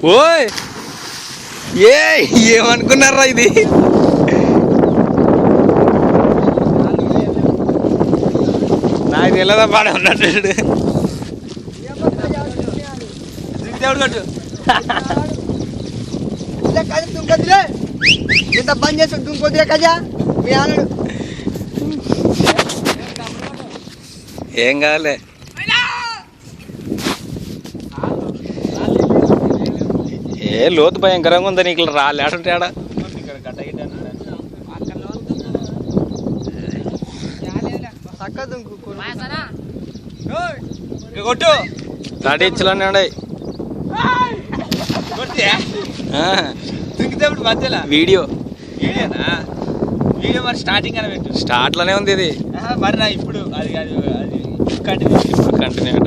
ఓయ్ ఏమనుకున్నారా ఇది? నాకు తెలియదా పాడే ఉన్నట్టు. ఇంత పని చేసి దుంకొద్దులే కదా మీ అన్నడు. ఏం కాదులే. ఏ లోతు భయంకరంగా ఉందా నీకు? రాలే ఆడుంటే ఆడ కొట్టు తాటిచ్చలనే దుంకితేప్పుడు మధ్యలో వీడియో వీడియోనా? వీడియో మరి స్టార్టింగ్ అని పెట్టు. స్టార్ట్ లోనే ఉంది ఇది. మరి నా ఇప్పుడు అది కంటిన్యూ కంటిన్యూ